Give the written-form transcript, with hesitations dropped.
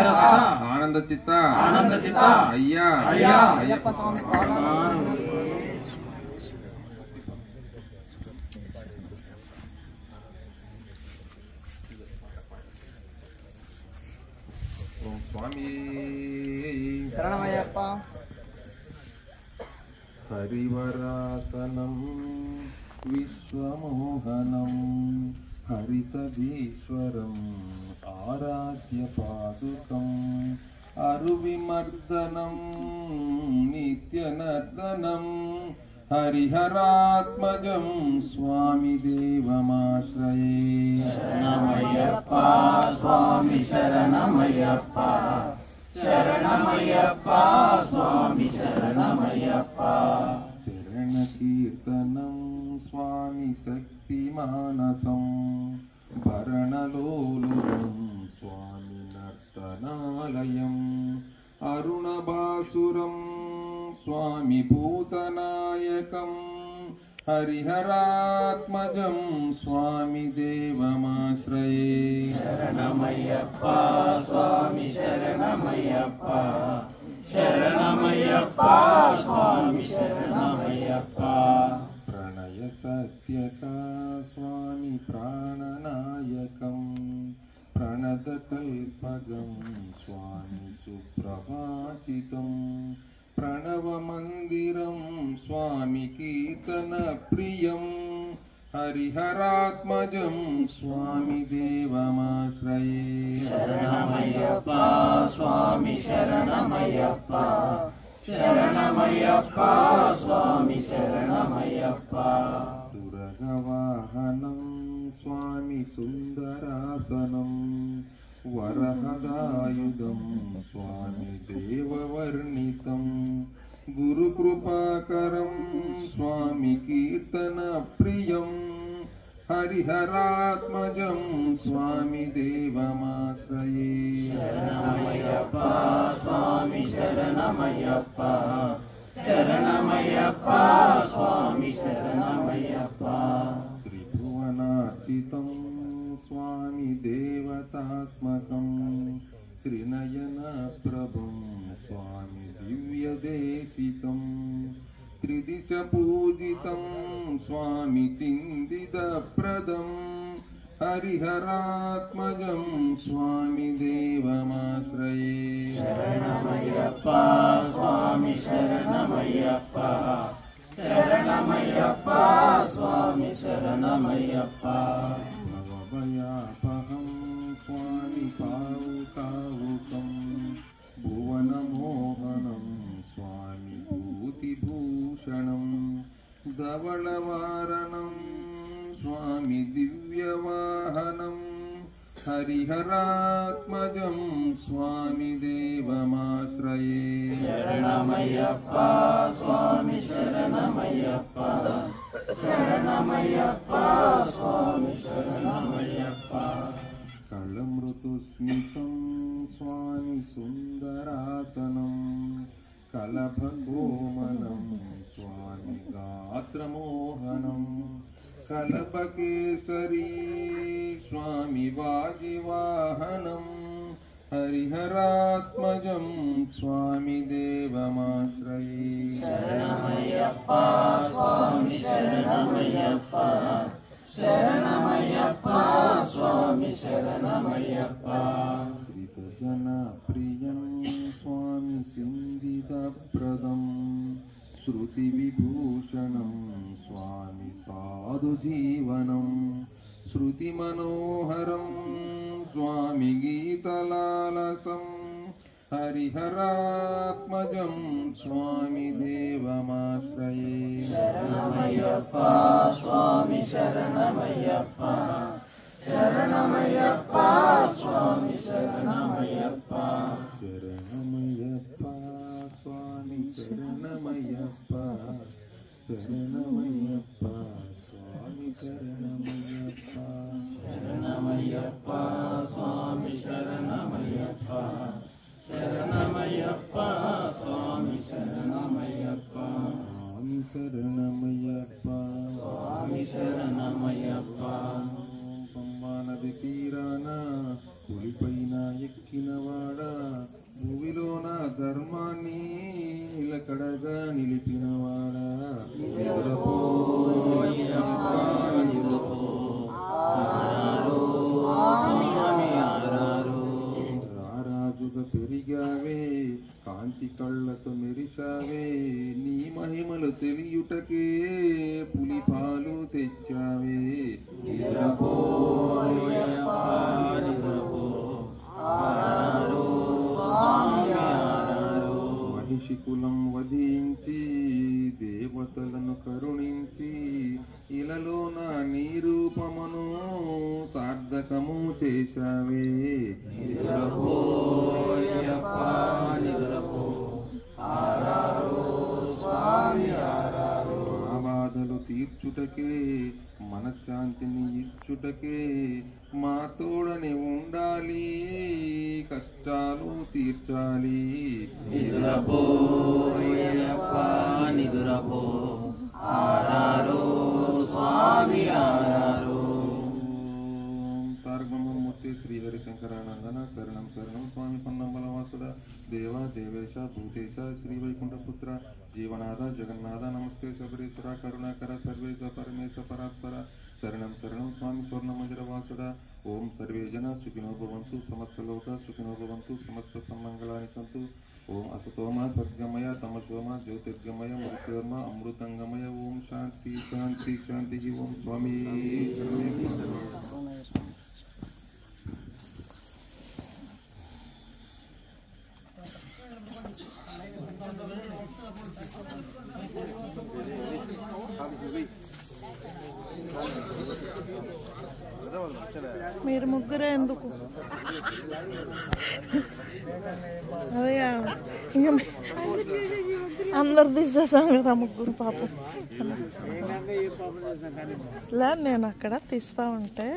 ఆనంద చిత్త అయ్యా అయ్యప్ప స్వామి స్వామి శరణమయ్యప్ప. హరివరాసనం విశ్వమోహనం హరితదీశ్వరం ఆరాధ్య పాదుకం అరువిమర్దనం నిత్యనర్దనం హరిహరాత్మజం స్వామి దేవమాశ్రయే. శరణమయ్యప్ప స్వామి శరణమయ్యప్ప. శరణమయ్యప్ప స్వామి శరణమయ్యప్ప. శరణ కీర్తనం స్వామి శక్తి మానసం భరణలోలురం స్వామి నర్తనాలయం అరుణభాసురం స్వామి భూతనాయకం హరిహరాత్మజం స్వామి దేవమాశ్రయే. శరణమయ్యప్ప స్వామి శరణమయ్యప్ప. శరణమయ్యప్ప స్వామి శరణమయ్యప్ప. ప్రణయ సత్యక స్వామి ప్రాణనాయకం ప్రణతకల్పగం స్వామి సుప్రభాషితం ప్రణవమందిరం స్వామి కీర్తన ప్రియం హరిహరాత్మజం స్వామి దేవమాశ్రయే. శరణమయ్యప్ప స్వామి శరణమయ్యప్ప. శరణమయ్యప్ప స్వామి శరణమయ్యప్ప. సురగవాహనం స్వామి సుందరాసనం వరహదాయుధం స్వామి దేవవర్ణితం గురుకృపాకరం స్వామి కీర్తన ప్రియం హరిహరాత్మజం స్వామి దేవమాశ్రయే. శరణమయ్యప్ప స్వామి శరణమయ్యప్ప. శరణమయ్యప్ప స్వామి శరణమయ్యప్ప. త్రిభువనార్చితం స్వామి దేవతాత్మకం త్రినయన ప్రభం స్వామి దివ్యదేశికం త్రిదిశ పూజితం స్వామి చిందితప్రదం హరిహరాత్మజం స్వామి దేవమాశ్రయే. శరణమయ్యప్ప స్వామి శరణమయ్యప్ప. శరణమయ్యప్ప స్వామి శరణమయ్యప్ప. భవభయాపహం స్వామి పావుకావుకం భువనమోహనం స్వామి భూతిభూషణం ధవళవారణం స్వామి దివ్యవాహనం హరిహరాత్మజం స్వామి దేవమాశ్రయే. శరణమయ్యప్ప స్వామి శరణమయ్యప్ప. శరణమయ్యప్ప స్వామి శరణమయ్యప్ప. కళమృతుస్మితం స్వామి సుందరాసనం కలభకోమలం స్వామి గాత్రమోహనం కలపకేసరీ స్వామి వాజివాహనం హరిహరాత్మజం స్వామి దేవమాశ్రయే. శరణమయ్యప్ప స్వామి శరణమయ్యప్ప. శరణమయ్యప్ప స్వామి శరణమయ్యప్ప. శ్రీజన ప్రియం స్వామి సింధితప్రదం శృతి విభూషణం స్వామి సాధు జీవనం శృతి మనోహరం స్వామి గీతలాలసం హరిహరాత్మజం స్వామి దేవమాశ్రయే. శరణమయ్యప్ప స్వామి శరణమయ్యప్ప. శరణమయ్యప్ప స్వామి శరణమయ్యప్ప. శరణమయ్యప్ప స్వామి శరణమయ్యప్ప. శరణమయ్యప్ప స్వామి శరణమయ్యప్ప. శరణమయ్యప్ప స్వామి శరణమయ్యప్ప. శరణమయ్యప్ప స్వామి శరణమయ్యప్ప. స్వామి శరణమయ్యప్ప. స్వామి శరణమయ్యప్ప. పంబా నది తీరాన పులిపైన ఎక్కిన వాడా భూమిలోన ధర్మాన్ని నిలకడగా నిలిపినవాడా రారాజుగా పెరిగావే కాంతి కళ్ళతో మెరిశావే నీ మహిమలు తెలియుటకే పులి పాలు తెచ్చావే మహిషి కులం వధించి దేవతలను కరుణించి ఇలలో నా నీ రూపమును సార్థకము చేశావే బాధలు తీర్చుటకే మనశ్శాంతిని ఇచ్చుటకే మా తోడని ఉండాలి కష్టాలు తీర్చాలి తారకమూర్తి శ్రీహరి శంకరానందన శరణం శరణం స్వామి పొన్నంబలవాసుడ దేవా దేవేశ భూతేశ శ్రీ వైకుంఠపుత్ర జీవనాథ జగన్నాథ నమస్తే శబరీశ్వర కరుణాకర సర్వేశ పరమేశ పరాత్పర శరణం శరణం స్వామి స్వర్ణమందిరవాసుడ ఓం సర్వే జన సుఖినో భవంతు సమస్త లోక సుఖినో భవంతు సమస్త సమ్మంగళాని సంతు ఓం అసతోమ సద్గమయ తమసోమ జ్యోతిర్గమయ మృత్యోర్మ అమృతంగమయ ఓం శాంతి శాంతి శాంతి ఓం స్వామి మీరు ముగ్గురే ఎందుకు అదే ఇంకా అందరు తీసేసాం కదా ముగ్గురు పాపం లేదు నేను అక్కడ తీస్తా ఉంటే